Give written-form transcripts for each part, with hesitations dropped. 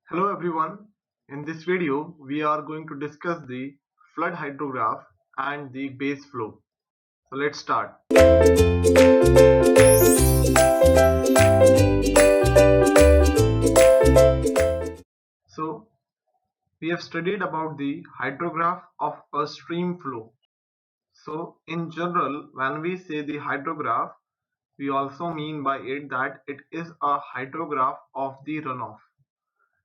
Hello everyone. In this video, we are going to discuss the flood hydrograph and the base flow. So let's start. So we have studied about the hydrograph of a stream flow. So in general, when we say the hydrograph, we also mean by it that it is a hydrograph of the runoff,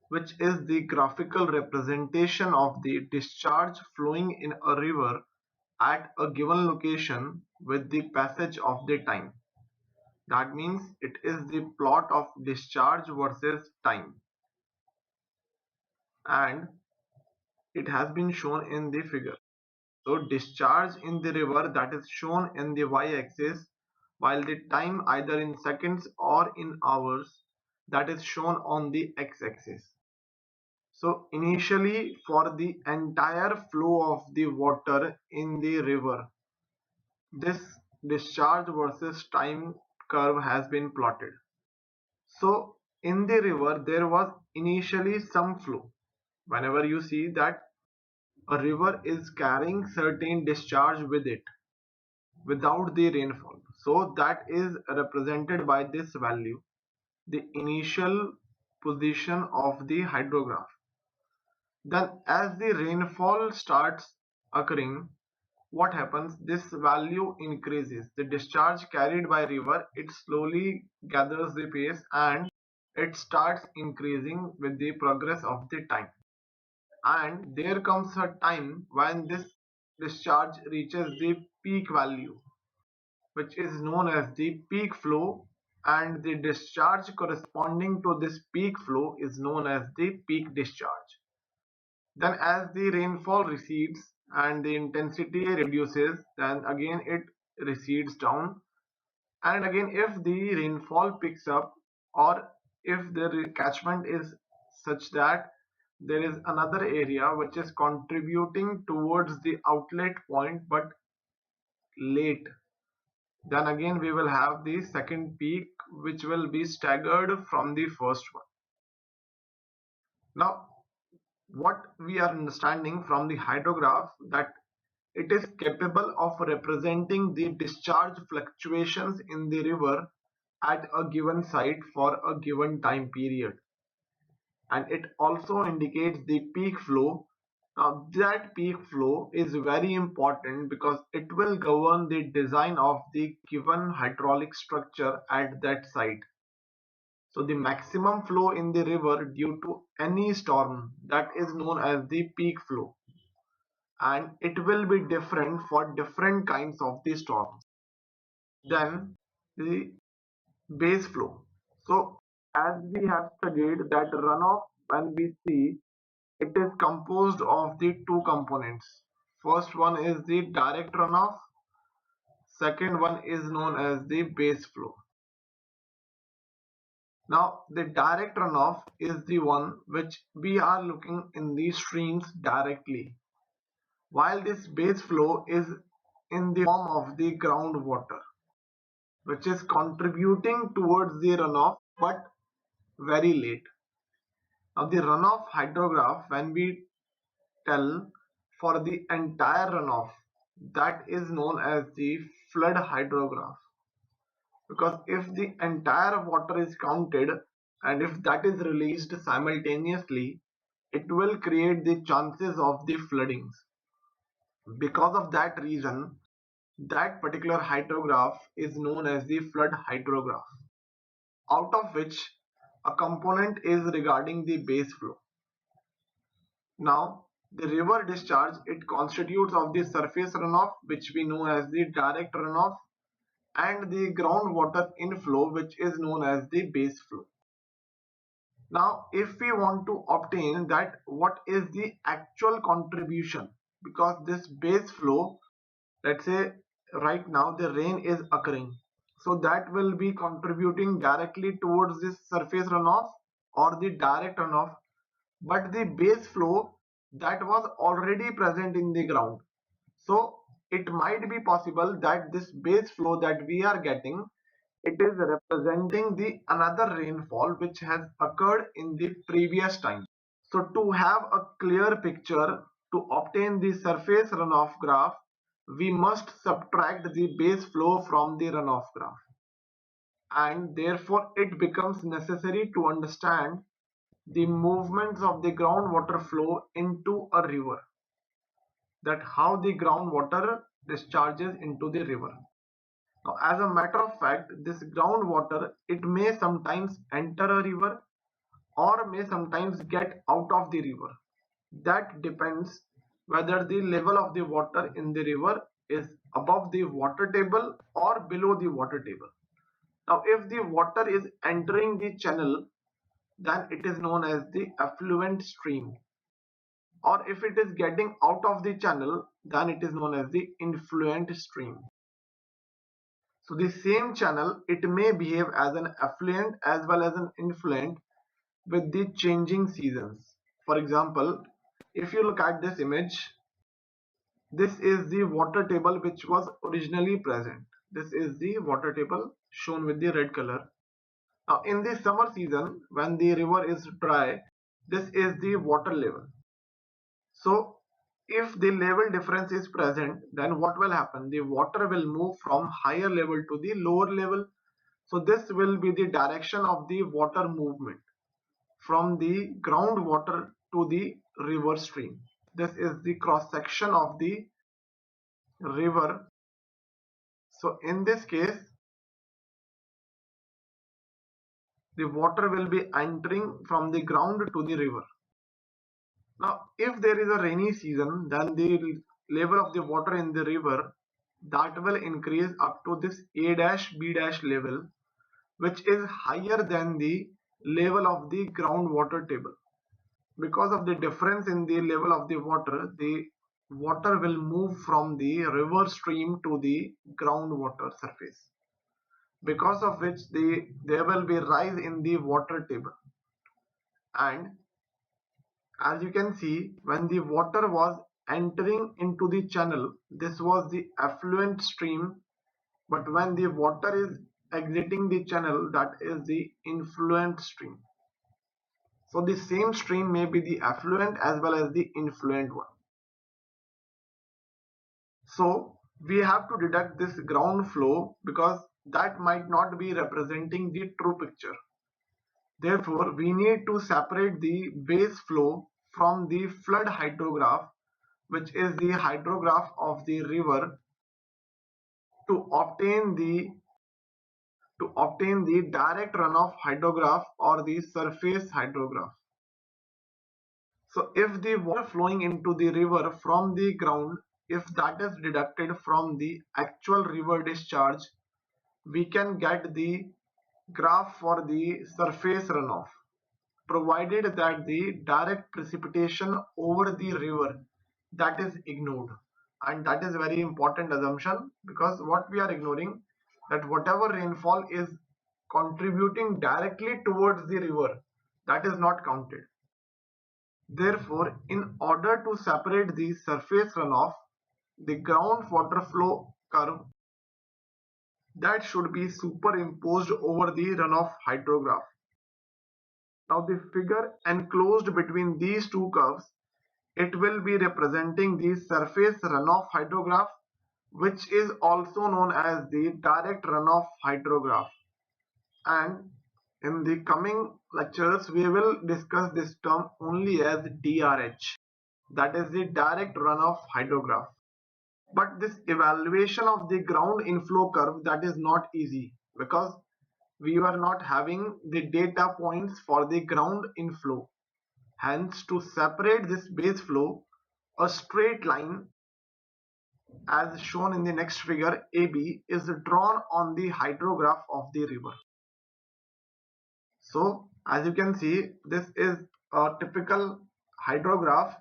which is the graphical representation of the discharge flowing in a river at a given location with the passage of the time. That means it is the plot of discharge versus time, and it has been shown in the figure. So discharge in the river, that is shown in the y-axis, while the time either in seconds or in hours, that is shown on the x-axis. So initially, for the entire flow of the water in the river, this discharge versus time curve has been plotted. So in the river there was initially some flow. Whenever you see that a river is carrying certain discharge with it without the rainfall, so that is represented by this value, the initial position of the hydrograph. Then as the rainfall starts occurring, what happens? This value increases. The discharge carried by river, it slowly gathers the pace and it starts increasing with the progress of the time. And there comes a time when this discharge reaches the peak value, which is known as the peak flow, and the discharge corresponding to this peak flow is known as the peak discharge. Then as the rainfall recedes and the intensity reduces, then again it recedes down, and again if the rainfall picks up, or if the catchment is such that there is another area which is contributing towards the outlet point but late, then again we will have the second peak which will be staggered from the first one. Now what we are understanding from the hydrograph, that it is capable of representing the discharge fluctuations in the river at a given site for a given time period, and it also indicates the peak flow. Now that peak flow is very important because it will govern the design of the given hydraulic structure at that site. So the maximum flow in the river due to any storm, that is known as the peak flow, and it will be different for different kinds of the storms. Then the base flow. So as we have studied that runoff, when we see, it is composed of the two components. First one is the direct runoff, second one is known as the base flow. Now the direct runoff is the one which we are looking in the streams directly, while this base flow is in the form of the groundwater, which is contributing towards the runoff but very late. Now the runoff hydrograph, when we tell for the entire runoff, that is known as the flood hydrograph, because if the entire water is counted and if that is released simultaneously, it will create the chances of the floodings. Because of that reason, that particular hydrograph is known as the flood hydrograph, out of which a component is regarding the base flow. Now the river discharge, it constitutes of the surface runoff, which we know as the direct runoff, and the groundwater inflow, which is known as the base flow. Now if we want to obtain that what is the actual contribution, because this base flow, let's say right now the rain is occurring, so that will be contributing directly towards this surface runoff or the direct runoff, but the base flow, that was already present in the ground. So it might be possible that this base flow that we are getting, it is representing the another rainfall which has occurred in the previous time. So to have a clear picture, to obtain the surface runoff graph, we must subtract the base flow from the runoff graph. And therefore it becomes necessary to understand the movements of the groundwater flow into a river, that how the groundwater discharges into the river. Now, as a matter of fact, this groundwater, it may sometimes enter a river or may sometimes get out of the river. That depends whether the level of the water in the river is above the water table or below the water table. Now, if the water is entering the channel, then it is known as the affluent stream. Or if it is getting out of the channel, then it is known as the influent stream. So the same channel, it may behave as an affluent as well as an influent with the changing seasons. For example, if you look at this image, this is the water table which was originally present. This is the water table shown with the red color. Now in the summer season, when the river is dry, this is the water level. So if the level difference is present, then what will happen? The water will move from higher level to the lower level. So this will be the direction of the water movement from the groundwater to the river stream. This is the cross section of the river. So in this case, the water will be entering from the ground to the river. Now, if there is a rainy season, then the level of the water in the river, that will increase up to this A dash B dash level, which is higher than the level of the groundwater table. Because of the difference in the level of the water will move from the river stream to the groundwater surface, because of which there will be rise in the water table. And as you can see, when the water was entering into the channel, this was the affluent stream, but when the water is exiting the channel, that is the influent stream. So the same stream may be the affluent as well as the influent one. So we have to deduct this ground flow because that might not be representing the true picture. Therefore, we need to separate the base flow from the flood hydrograph, which is the hydrograph of the river, to obtain the direct runoff hydrograph or the surface hydrograph. So if the water flowing into the river from the ground, if that is deducted from the actual river discharge, we can get the graph for the surface runoff, provided that the direct precipitation over the river, that is ignored. And that is very important assumption, because what we are ignoring, that whatever rainfall is contributing directly towards the river, that is not counted. Therefore, in order to separate the surface runoff, the groundwater flow curve, that should be superimposed over the runoff hydrograph. Now the figure enclosed between these two curves, it will be representing the surface runoff hydrograph, which is also known as the direct runoff hydrograph. And in the coming lectures, we will discuss this term only as DRH, that is the direct runoff hydrograph. But this evaluation of the ground inflow curve, that is not easy, because we were not having the data points for the ground inflow. Hence, to separate this base flow, a straight line, as shown in the next figure AB, is drawn on the hydrograph of the river. So as you can see, this is a typical hydrograph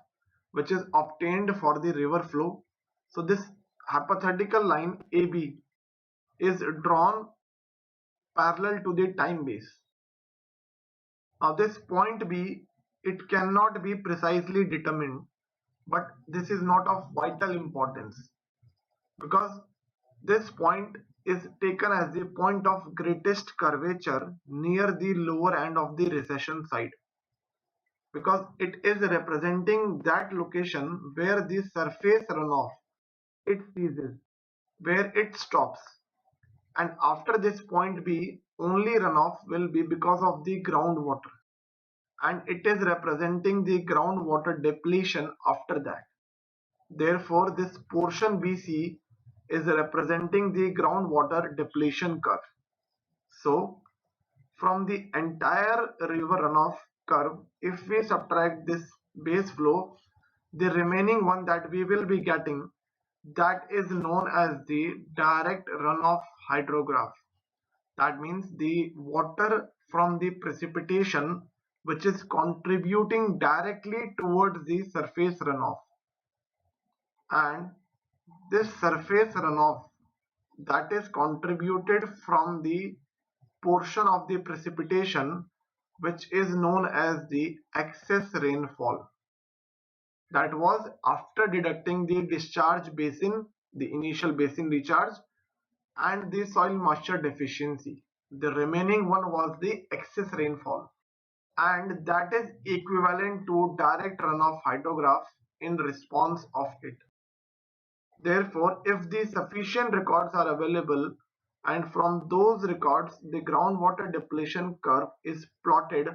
which is obtained for the river flow. So this hypothetical line AB is drawn parallel to the time base. Now this point B, it cannot be precisely determined, but this is not of vital importance, because this point is taken as the point of greatest curvature near the lower end of the recession side, because it is representing that location where the surface runoff it ceases, where it stops, and after this point B only runoff will be because of the groundwater, and it is representing the groundwater depletion after that. Therefore, this portion BC is representing the groundwater depletion curve. So, from the entire river runoff curve, if we subtract this base flow, the remaining one that we will be getting, that is known as the direct runoff hydrograph. That means the water from the precipitation which is contributing directly towards the surface runoff, and this surface runoff that is contributed from the portion of the precipitation which is known as the excess rainfall. That was after deducting the discharge basin, the initial basin recharge, and the soil moisture deficiency. The remaining one was the excess rainfall, and that is equivalent to direct runoff hydrograph in response of it. Therefore, if the sufficient records are available, and from those records the groundwater depletion curve is plotted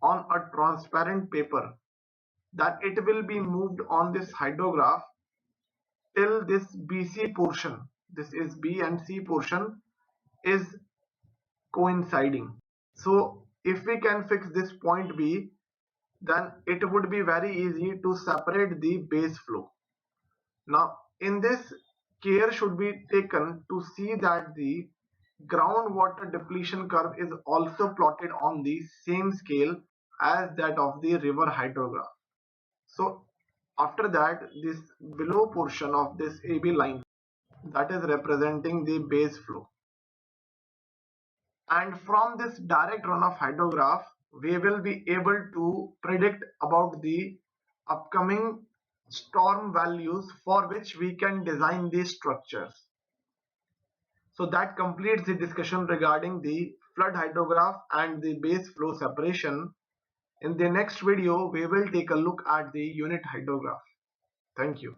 on a transparent paper, then it will be moved on this hydrograph till this BC portion, this is B and C portion, is coinciding. So if we can fix this point B, then it would be very easy to separate the base flow. Now in this, care should be taken to see that the groundwater depletion curve is also plotted on the same scale as that of the river hydrograph. So after that, this below portion of this AB line, that is representing the base flow. And from this direct runoff hydrograph, we will be able to predict about the upcoming storm values for which we can design these structures. So that completes the discussion regarding the flood hydrograph and the base flow separation. In the next video, we will take a look at the unit hydrograph. Thank you.